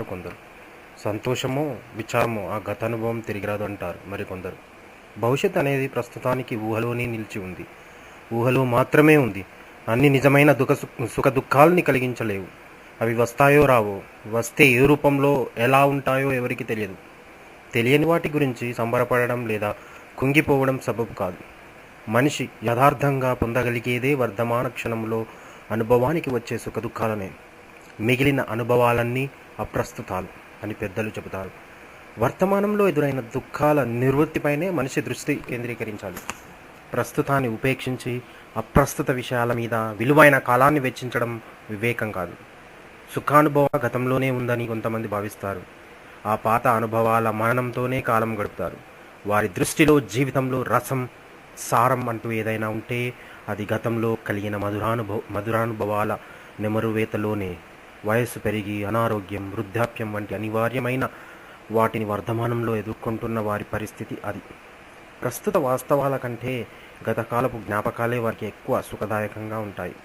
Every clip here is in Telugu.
కొందరు. సంతోషమో విచారమో ఆ గతానుభవం తిరిగిరాదు అంటారు మరికొందరు. భవిష్యత్ అనేది ప్రస్తుతానికి ఊహలోనే నిలిచి ఉంది. ఊహలో మాత్రమే ఉంది. అన్ని నిజమైన సుఖ దుఃఖాలని కలిగించలేవు. అవి వస్తాయో రావో, వస్తే ఏ రూపంలో ఎలా ఉంటాయో ఎవరికి తెలియదు. తెలియని వాటి గురించి సంబరపడడం లేదా కుంగిపోవడం సబబు కాదు. మనిషి యథార్థంగా పొందగలిగేదే వర్ధమాన క్షణంలో అనుభవానికి వచ్చే సుఖదుఖాలనే. మిగిలిన అనుభవాలన్నీ అప్రస్తుతాలు అని పెద్దలు చెబుతారు. వర్తమానంలో ఎదురైన దుఃఖాల నిర్వృత్తిపైనే మనిషి దృష్టి కేంద్రీకరించాలి. ప్రస్తుతాన్ని ఉపేక్షించి అప్రస్తుత విషయాల మీద విలువైన కాలాన్ని వెచ్చించడం వివేకం కాదు. సుఖానుభవం గతంలోనే ఉందని కొంతమంది భావిస్తారు. ఆ పాత అనుభవాల మననంతోనే కాలం గడుపుతారు. వారి దృష్టిలో జీవితంలో రసం, సారం అంటూ ఏదైనా ఉంటే అది గతంలో కలిగిన మధురానుభవాల నెమరువేతలోనే. వయస్సు పెరిగి అనారోగ్యం, వృద్ధాప్యం వంటి అనివార్యమైన వాటిని వర్ధమానంలో ఎదుర్కొంటున్న వారి పరిస్థితి అది. ప్రస్తుత వాస్తవాల కంటే గతకాలపు జ్ఞాపకాలే వారికి ఎక్కువ సుఖదాయకంగా ఉంటాయి.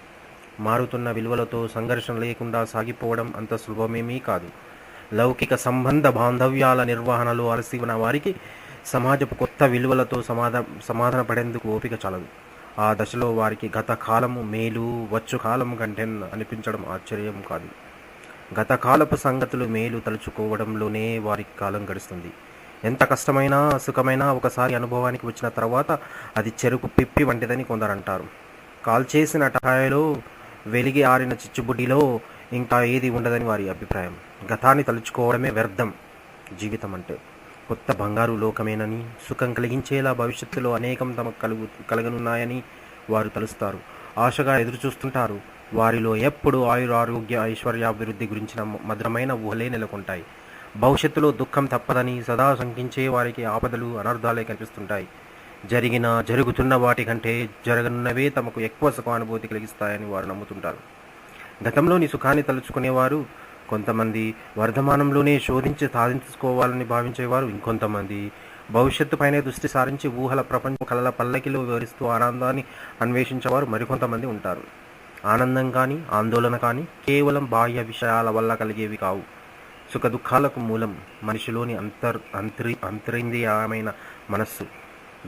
మారుతున్న విలువలతో సంఘర్షణ లేకుండా సాగిపోవడం అంత సులభమేమీ కాదు. లౌకిక సంబంధ బాంధవ్యాల నిర్వహణలో అలసిన వారికి సమాజపు కొత్త విలువలతో సమాధాన పడేందుకు ఓపిక చాలదు. ఆ దశలో వారికి గత కాలము మేలు, వచ్చు కాలం కంటే అనిపించడం ఆశ్చర్యం కాదు. గత కాలపు సంగతులు మేలు తలుచుకోవడంలోనే వారికి కాలం గడుస్తుంది. ఎంత కష్టమైనా సుఖమైనా ఒకసారి అనుభవానికి వచ్చిన తర్వాత అది చెరుకు పిప్పి వంటిదని కొందరంటారు. కాల్చేసిన టకాయలో వెలిగి ఆరిన చిచ్చుబుడ్డిలో ఇంకా ఏది ఉండదని వారి అభిప్రాయం. గతాన్ని తలుచుకోవడమే వ్యర్థం. జీవితం అంటే కొత్త బంగారు లోకమేనని, సుఖం కలిగించేలా భవిష్యత్తులో అనేకం తమకు కలగనున్నాయని వారు తలుస్తారు. ఆశగా ఎదురుచూస్తుంటారు. వారిలో ఎప్పుడు ఆరోగ్య ఐశ్వర్యాభివృద్ధి గురించిన మధురమైన ఊహలే నెలకొంటాయి. భవిష్యత్తులో దుఃఖం తప్పదని సదా శంకించే వారికి ఆపదలు, అనర్థాలే కనిపిస్తుంటాయి. జరుగుతున్న వాటి కంటే జరగనున్నవే తమకు ఎక్కువ సుఖానుభూతి కలిగిస్తాయని వారు నమ్ముతుంటారు. గతంలోని సుఖాన్ని తలుచుకునేవారు కొంతమంది, వర్ధమానంలోనే శోధించి సాధించుకోవాలని భావించేవారు ఇంకొంతమంది, భవిష్యత్తుపైనే దృష్టి సారించి ఊహల ప్రపంచం కలల పల్లకిలో వివరిస్తూ ఆనందాన్ని అన్వేషించేవారు మరికొంతమంది ఉంటారు. ఆనందం కానీ ఆందోళన కానీ కేవలం బాహ్య విషయాల వల్ల కలిగేవి కావు. సుఖ దుఃఖాలకు మూలం మనిషిలోని అంతరింద్రియమైన మనస్సు.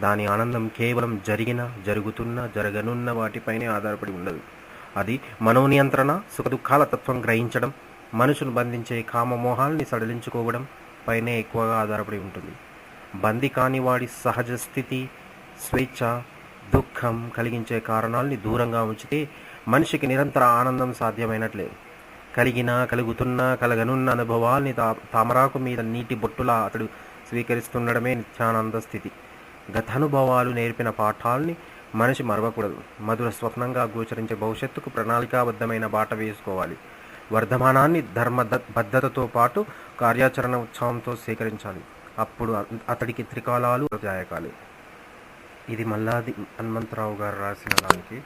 దాని ఆనందం కేవలం జరుగుతున్న జరగనున్న వాటిపైనే ఆధారపడి ఉండదు. అది మనోనియంత్రణ, సుఖ దుఃఖాల తత్వం గ్రహించడం, మనుషును బంధించే కామమోహాల్ని సడలించుకోవడం పైనే ఎక్కువగా ఆధారపడి ఉంటుంది. బంది కాని వాడి సహజ స్థితి స్వేచ్ఛ, దుఃఖం కలిగించే కారణాల్ని దూరంగా ఉంచితే మనిషికి నిరంతర ఆనందం సాధ్యమైనట్లే. కలుగుతున్న కలగనున్న అనుభవాల్ని తామరాకు మీద నీటి బొట్టులా అతడు స్వీకరిస్తుండడమే నిత్యానంద స్థితి. గతానుభవాలు నేర్పిన పాఠాల్ని మనిషి మరవకూడదు. మధుర స్వప్నంగా గోచరించే భవిష్యత్తుకు ప్రణాళికాబద్ధమైన బాట వేసుకోవాలి. వర్ధమానాన్ని ధర్మబద్ధతతో పాటు కార్యాచరణ ఉత్సాహంతో సేకరించాలి. అప్పుడు అతడికి త్రికాలాలు దాయకాలి. ఇది మల్లాది హనుమంతరావు గారు రాసిన దానికి